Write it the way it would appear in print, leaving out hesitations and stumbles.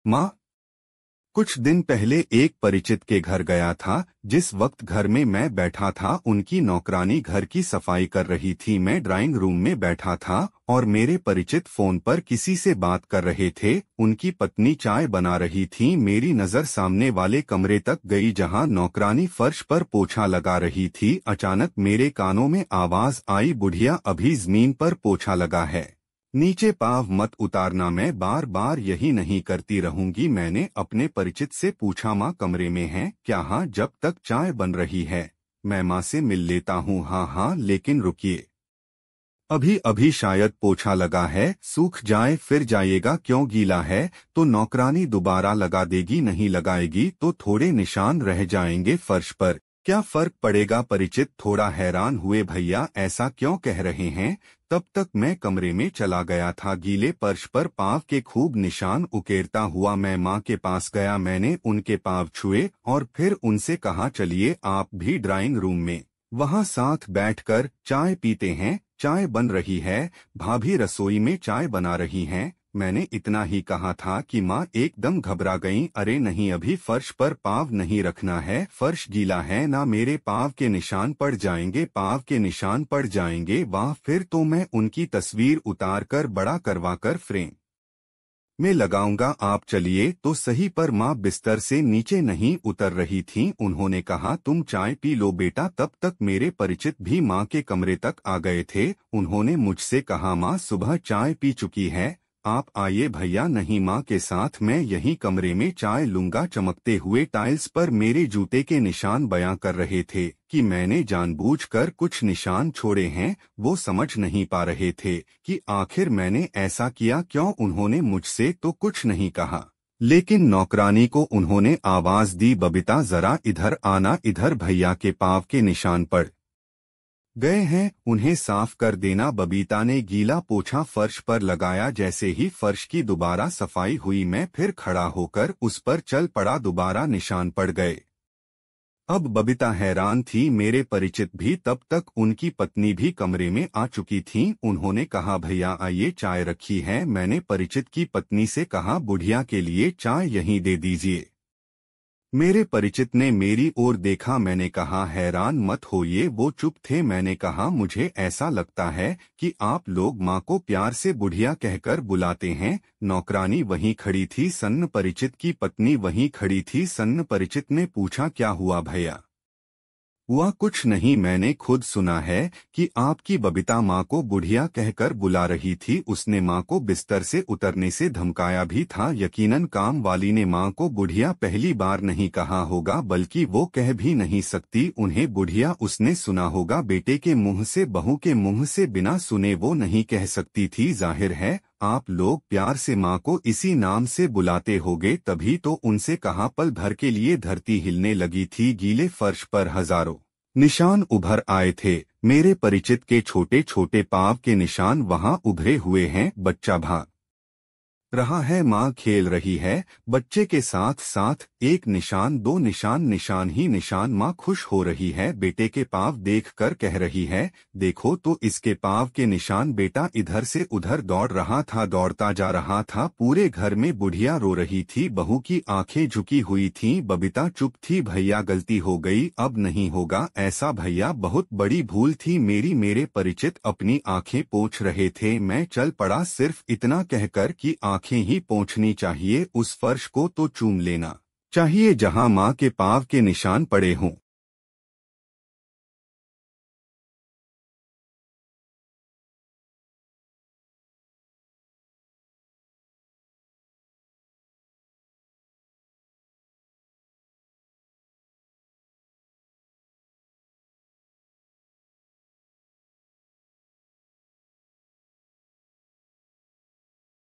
माँ, कुछ दिन पहले एक परिचित के घर गया था। जिस वक्त घर में मैं बैठा था उनकी नौकरानी घर की सफाई कर रही थी। मैं ड्राइंग रूम में बैठा था और मेरे परिचित फोन पर किसी से बात कर रहे थे। उनकी पत्नी चाय बना रही थी। मेरी नजर सामने वाले कमरे तक गई जहां नौकरानी फर्श पर पोछा लगा रही थी। अचानक मेरे कानों में आवाज आई, बुढ़िया अभी जमीन पर पोछा लगा है, नीचे पाँव मत उतारना। मैं बार बार यही नहीं करती रहूंगी। मैंने अपने परिचित से पूछा, माँ कमरे में है क्या? हाँ। जब तक चाय बन रही है मैं माँ से मिल लेता हूँ। हाँ हाँ, लेकिन रुकिए, अभी अभी शायद पोछा लगा है, सूख जाए फिर जाइएगा। क्यों, गीला है तो नौकरानी दोबारा लगा देगी, नहीं लगाएगी तो थोड़े निशान रह जाएंगे फर्श पर, क्या फर्क पड़ेगा? परिचित थोड़ा हैरान हुए, भैया ऐसा क्यों कह रहे हैं? तब तक मैं कमरे में चला गया था। गीले फर्श पर पाँव के खूब निशान उकेरता हुआ मैं माँ के पास गया। मैंने उनके पाँव छुए और फिर उनसे कहा, चलिए आप भी ड्राइंग रूम में वहाँ साथ बैठकर चाय पीते हैं। चाय बन रही है, भाभी रसोई में चाय बना रही हैं। मैंने इतना ही कहा था कि माँ एकदम घबरा गईं। अरे नहीं, अभी फर्श पर पाँव नहीं रखना है, फर्श गीला है ना, मेरे पाँव के निशान पड़ जाएंगे, पाँव के निशान पड़ जाएंगे। वाह, फिर तो मैं उनकी तस्वीर उतार कर बड़ा करवाकर फ्रेम में लगाऊंगा। आप चलिए तो सही। पर माँ बिस्तर से नीचे नहीं उतर रही थीं। उन्होंने कहा, तुम चाय पी लो बेटा। तब तक मेरे परिचित भी माँ के कमरे तक आ गए थे। उन्होंने मुझसे कहा, माँ सुबह चाय पी चुकी है, आप आइए। भैया नहीं, माँ के साथ मैं यहीं कमरे में चाय लूंगा। चमकते हुए टाइल्स पर मेरे जूते के निशान बयां कर रहे थे कि मैंने जानबूझकर कुछ निशान छोड़े हैं। वो समझ नहीं पा रहे थे कि आखिर मैंने ऐसा किया क्यों। उन्होंने मुझसे तो कुछ नहीं कहा, लेकिन नौकरानी को उन्होंने आवाज दी, बबीता जरा इधर आना। इधर भैया के पाँव के निशान पड़ गए हैं, उन्हें साफ कर देना। बबीता ने गीला पोछा फर्श पर लगाया। जैसे ही फर्श की दोबारा सफाई हुई मैं फिर खड़ा होकर उस पर चल पड़ा। दोबारा निशान पड़ गए। अब बबीता हैरान थी। मेरे परिचित भी तब तक उनकी पत्नी भी कमरे में आ चुकी थीं। उन्होंने कहा, भैया आइए, चाय रखी है। मैंने परिचित की पत्नी से कहा, बुढ़िया के लिए चाय यहीं दे दीजिए। मेरे परिचित ने मेरी ओर देखा। मैंने कहा, हैरान मत होइए। वो चुप थे। मैंने कहा, मुझे ऐसा लगता है कि आप लोग माँ को प्यार से बुढ़िया कहकर बुलाते हैं। नौकरानी वहीं खड़ी थी, सन्न परिचित की पत्नी वहीं खड़ी थी। सन्न परिचित ने पूछा, क्या हुआ भैया? हुआ कुछ नहीं, मैंने खुद सुना है कि आपकी बबीता माँ को बुढ़िया कहकर बुला रही थी। उसने माँ को बिस्तर से उतरने से धमकाया भी था। यकीनन काम वाली ने माँ को बुढ़िया पहली बार नहीं कहा होगा, बल्कि वो कह भी नहीं सकती उन्हें बुढ़िया। उसने सुना होगा बेटे के मुंह से, बहू के मुंह से, बिना सुने वो नहीं कह सकती थी। जाहिर है आप लोग प्यार से माँ को इसी नाम से बुलाते होगे, तभी तो उनसे कहा। पल भर के लिए धरती हिलने लगी थी। गीले फर्श पर हजारों निशान उभर आए थे। मेरे परिचित के छोटे छोटे पाँव के निशान वहां उभरे हुए हैं। बच्चा भाग रहा है, माँ खेल रही है बच्चे के साथ साथ। एक निशान, दो निशान, निशान ही निशान। माँ खुश हो रही है, बेटे के पाँव देखकर कह रही है, देखो तो इसके पाँव के निशान। बेटा इधर से उधर दौड़ रहा था, दौड़ता जा रहा था। पूरे घर में बुढ़िया रो रही थी, बहू की आंखें झुकी हुई थीं। बबीता चुप थी। भैया गलती हो गई, अब नहीं होगा ऐसा। भैया बहुत बड़ी भूल थी मेरी। मेरे परिचित अपनी आंखें पोंछ रहे थे। मैं चल पड़ा सिर्फ इतना कहकर कि आंखें ही पोंछनी चाहिए, उस फर्श को तो चूम लेना चाहिए जहां माँ के पाँव के निशान पड़े हों।